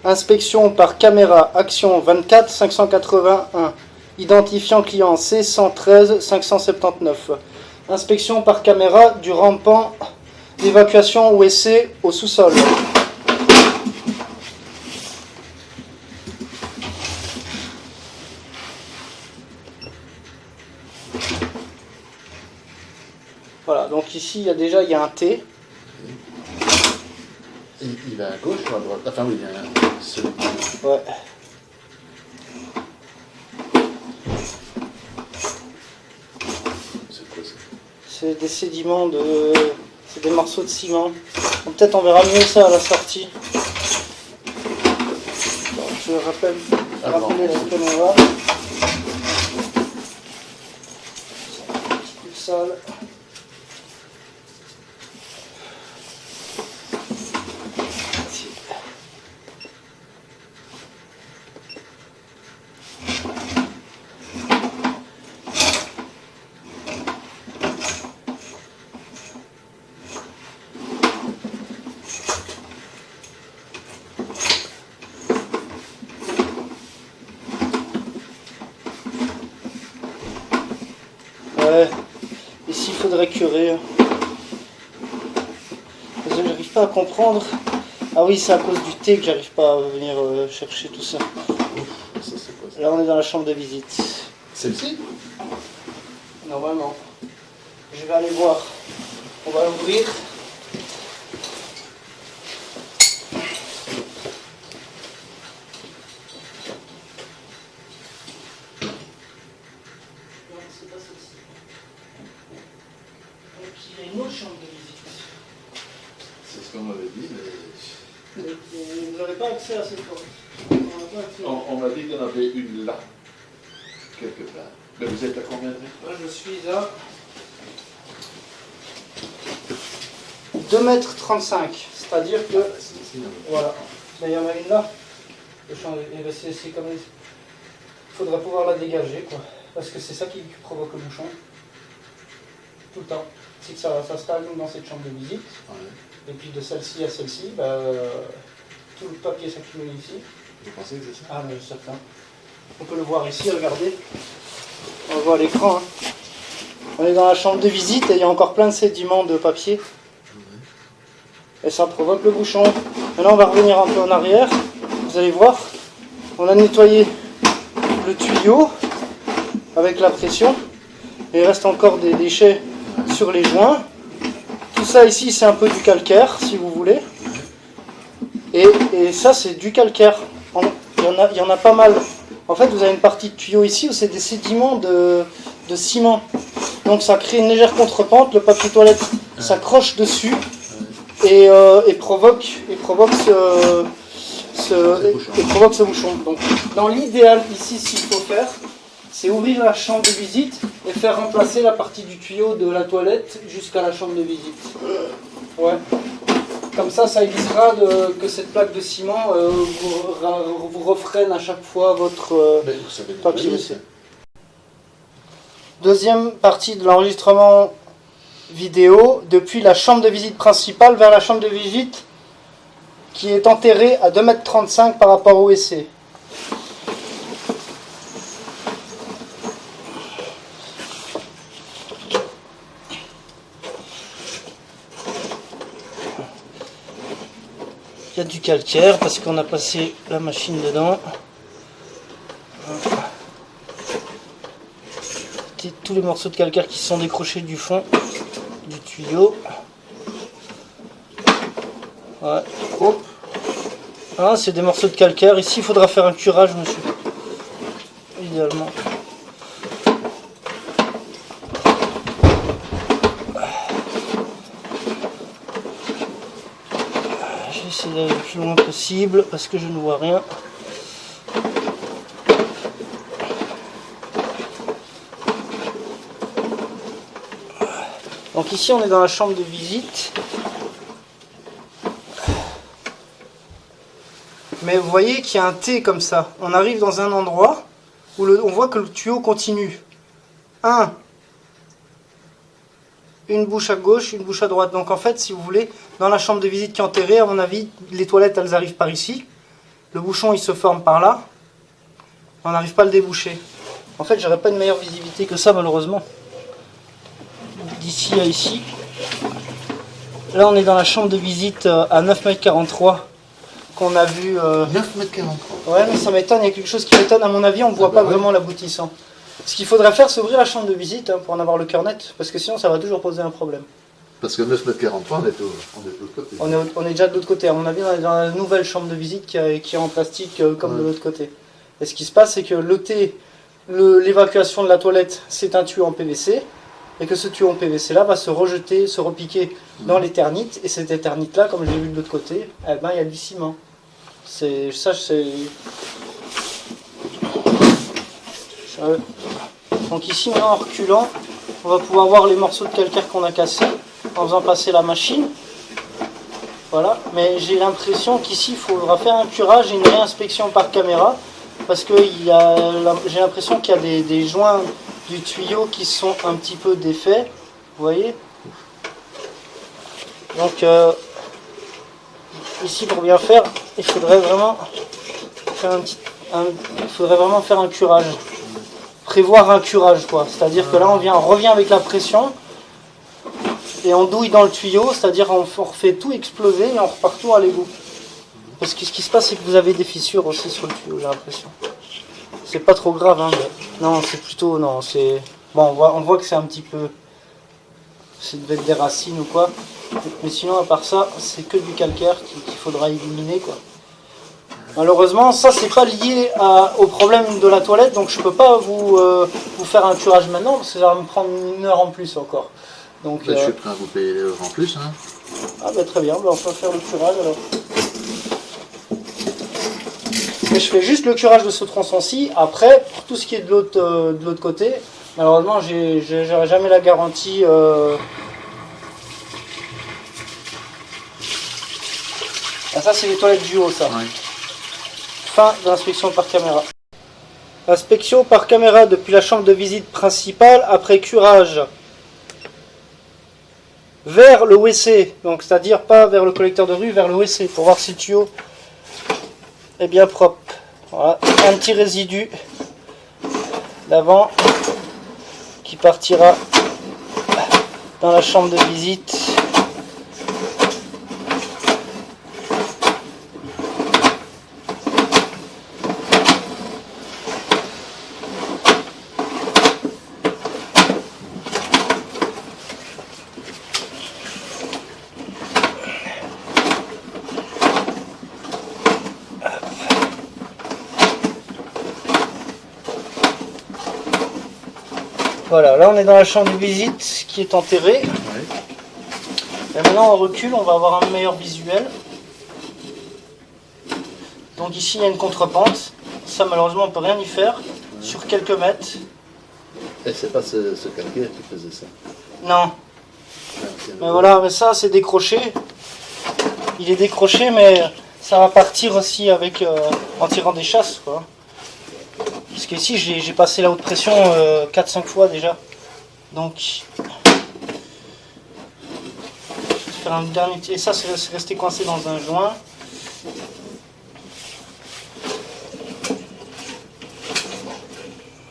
Inspection par caméra, action 24 581. Identifiant client C113 579. Inspection par caméra du rampant d'évacuation WC au sous-sol. Voilà, donc ici il y a un T. Il va à gauche ou à droite? Enfin oui, il y a celui. Ouais. C'est quoi ça? C'est des sédiments c'est des morceaux de ciment. Peut-être on verra mieux ça à la sortie. Bon, je rappelle rappeler laquelle on va. Un petit peu sale. Ouais, ici il faudrait curer. J'arrive pas à comprendre. Ah oui, c'est à cause du thé que j'arrive pas à venir chercher tout ça. Ça, c'est quoi ça? Là on est dans la chambre de visite. Celle-ci? Normalement. Je vais aller voir. On va l'ouvrir. Non, c'est pas celle-ci. Donc il y a une autre chambre de visite. C'est ce qu'on m'avait dit, mais... Vous n'avez pas accès à cette porte. On m'a dit qu'il y en avait une là, quelque part. Mais vous êtes à combien de mètres? Là, je suis à 2,35 m. C'est-à-dire que... Voilà. Mais il y en a une là. C'est comme... Il faudra pouvoir la dégager, quoi. Parce que c'est ça qui provoque le bouchon. Tout le temps. C'est que ça stagne dans cette chambre de visite. Ouais. Et puis de celle-ci à celle-ci, tout le papier s'accumule ici. Vous pensez que c'est ça? Ah, mais certain. On peut le voir ici, regardez. On le voit à l'écran. Hein. On est dans la chambre de visite et il y a encore plein de sédiments de papier. Et ça provoque le bouchon. Maintenant, on va revenir un peu en arrière. Vous allez voir. On a nettoyé le tuyau avec la pression. Et il reste encore des déchets sur les joints. Tout ça ici, c'est un peu du calcaire, si vous voulez. Et ça, c'est du calcaire. Il y en a pas mal. En fait, vous avez une partie de tuyau ici où c'est des sédiments de ciment. Donc ça crée une légère contrepente. Le papier toilette s'accroche dessus et provoque ce bouchon. Donc, dans l'idéal, ici, ce qu'il faut faire, c'est ouvrir la chambre de visite et faire remplacer la partie du tuyau de la toilette jusqu'à la chambre de visite. Ouais. Comme ça évitera que cette plaque de ciment vous refrène à chaque fois votre papier WC. Deuxième partie de l'enregistrement vidéo, depuis la chambre de visite principale vers la chambre de visite qui est enterrée à 2,35 m par rapport au WC. Il y a du calcaire parce qu'on a passé la machine dedans. Tous les morceaux de calcaire qui se sont décrochés du fond du tuyau. Ouais. Hop. Ah, c'est des morceaux de calcaire. Ici, il faudra faire un curage, monsieur. Idéalement. J'essaie d'aller le plus loin possible parce que je ne vois rien. Donc ici on est dans la chambre de visite. Mais vous voyez qu'il y a un T comme ça. On arrive dans un endroit où on voit que le tuyau continue. Une bouche à gauche, une bouche à droite. Donc en fait, si vous voulez, dans la chambre de visite qui est enterrée, à mon avis, les toilettes elles arrivent par ici. le bouchon il se forme par là, on n'arrive pas à le déboucher. En fait, j'aurais pas une meilleure visibilité que ça malheureusement. D'ici à ici. Là, on est dans la chambre de visite à 9,43 m qu'on a vu. 9,43 m. Ouais, mais ça m'étonne, il y a quelque chose qui m'étonne. À mon avis, on ne voit pas vraiment l'aboutissant. Ce qu'il faudrait faire, c'est ouvrir la chambre de visite pour en avoir le cœur net, parce que sinon, ça va toujours poser un problème. Parce que 9,43 m, on est de l'autre côté. On est déjà de l'autre côté. À mon avis, on est dans la nouvelle chambre de visite qui est en plastique comme de l'autre côté. Et ce qui se passe, c'est que l'évacuation de la toilette, c'est un tuyau en PVC. Et que ce tuyau en PVC là va se rejeter, se repiquer dans l'éternite, et cette éternite là, comme je l'ai vu de l'autre côté, eh ben, il y a du ciment. C'est donc ici maintenant en reculant, on va pouvoir voir les morceaux de calcaire qu'on a cassés en faisant passer la machine. Voilà, mais j'ai l'impression qu'ici il faudra faire un curage et une réinspection par caméra, parce que j'ai l'impression qu'il y a des joints du tuyau qui sont un petit peu défaits, vous voyez. Donc ici pour bien faire, il faudrait vraiment faire un curage, prévoir un curage quoi. C'est-à-dire que là on revient avec la pression et on douille dans le tuyau, c'est-à-dire on refait tout exploser et on repart tout à l'égout. Parce que ce qui se passe, c'est que vous avez des fissures aussi sur le tuyau, j'ai l'impression. C'est pas trop grave, hein, mais non, c'est plutôt, non, c'est... Bon, on voit que c'est un petit peu... C'est devait être des racines ou quoi. Mais sinon, à part ça, c'est que du calcaire qu'il faudra éliminer, quoi. Malheureusement, ça, c'est pas lié au problème de la toilette, donc je peux pas vous faire un curage maintenant, parce que ça va me prendre 1 heure en plus encore. Donc, je suis prêt à vous payer l'heure en plus, hein. Ah ben très bien, on peut faire le curage alors. Mais je fais juste le curage de ce tronçon-ci. Après, pour tout ce qui est de l'autre côté, malheureusement, j'aurai jamais la garantie. Ah, ça, c'est les toilettes du haut, ça. Ouais. Fin de l'inspection par caméra. Inspection par caméra depuis la chambre de visite principale après curage. Vers le WC, donc c'est-à-dire pas vers le collecteur de rue, vers le WC, pour voir si le tuyau est bien propre. Voilà, un petit résidu d'avant qui partira dans la chambre de visite. Voilà, là on est dans la chambre de visite qui est enterrée. Ouais. Et maintenant on recule, on va avoir un meilleur visuel. Donc ici il y a une contrepente. Ça malheureusement on peut rien y faire. Ouais. Sur quelques mètres. Et c'est pas ce calcaire qui faisait ça? Non. Mais voilà, mais ça c'est décroché. Il est décroché, mais ça va partir aussi avec en tirant des chasses, quoi. Parce qu'ici j'ai passé la haute pression 4-5 fois déjà. Donc je vais faire un dernier. Et ça c'est resté coincé dans un joint.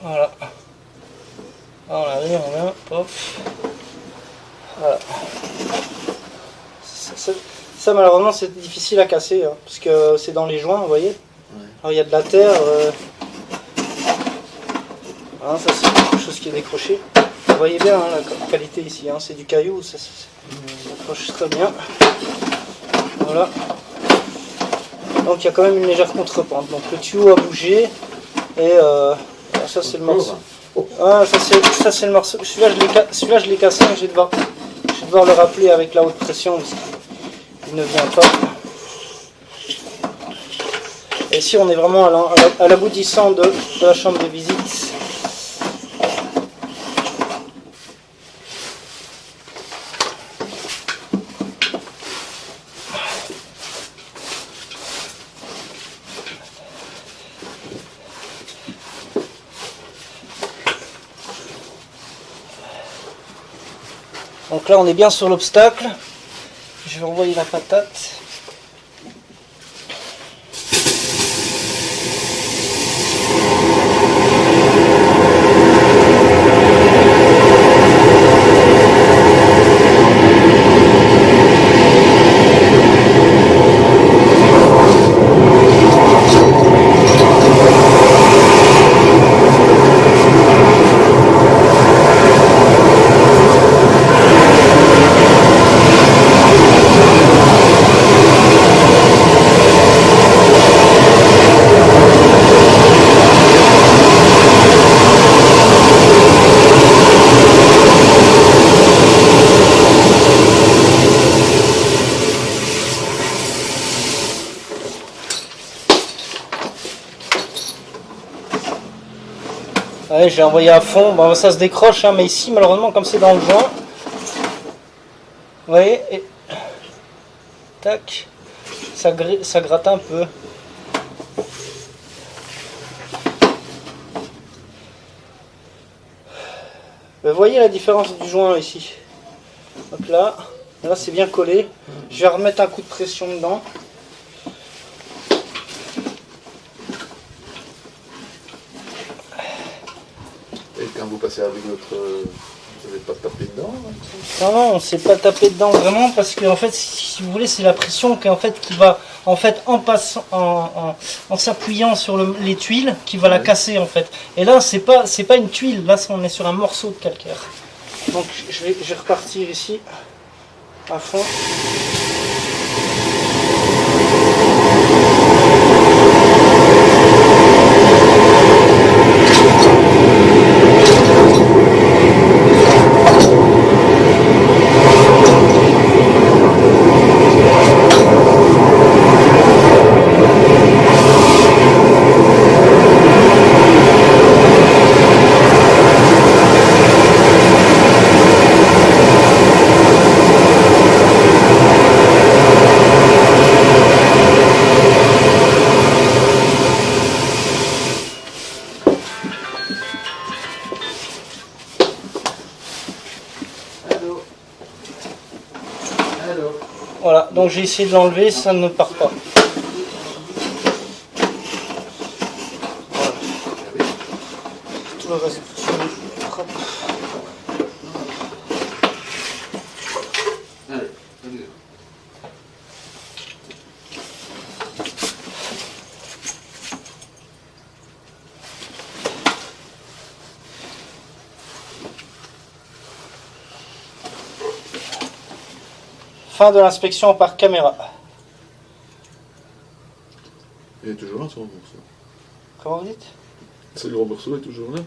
Voilà. On arrive, on vient, hop. Voilà. Ça malheureusement c'est difficile à casser, hein, parce que c'est dans les joints, vous voyez. Ouais. Alors il y a de la terre. Voilà, ça c'est quelque chose qui est décroché. Vous voyez bien hein, la qualité ici, hein, c'est du caillou, ça accroche très bien. Voilà. Donc il y a quand même une légère contrepente. Donc le tuyau a bougé et ça c'est le morceau. Ah, ça c'est le morceau. Celui-là je l'ai cassé, mais je vais devoir le rappeler avec la haute pression parce qu'il ne vient pas. Et ici on est vraiment à l'aboutissant de la chambre de visite. Donc là on est bien sur l'obstacle. Je vais envoyer la patate. Ouais, j'ai envoyé à fond. Bon, ça se décroche, hein, mais ici, malheureusement, comme c'est dans le joint, vous voyez, et tac, ça gratte un peu. Vous voyez la différence du joint ici. Donc là c'est bien collé. Je vais remettre un coup de pression dedans. Et quand vous passez avec votre... Vous n'avez pas tapé dedans hein? Non, on ne s'est pas tapé dedans vraiment parce que en fait, si vous voulez, c'est la pression qui va en fait en passant, en s'appuyant sur les tuiles, qui va la casser en fait. Et là, c'est pas une tuile. Là, on est sur un morceau de calcaire. Donc, je vais repartir ici à fond. Voilà, donc j'ai essayé de l'enlever, ça ne part pas. Tout le reste. Allez, allez. Fin de l'inspection par caméra. Il est toujours là, ce morceau. Comment vous dites? Ce gros morceau est toujours là.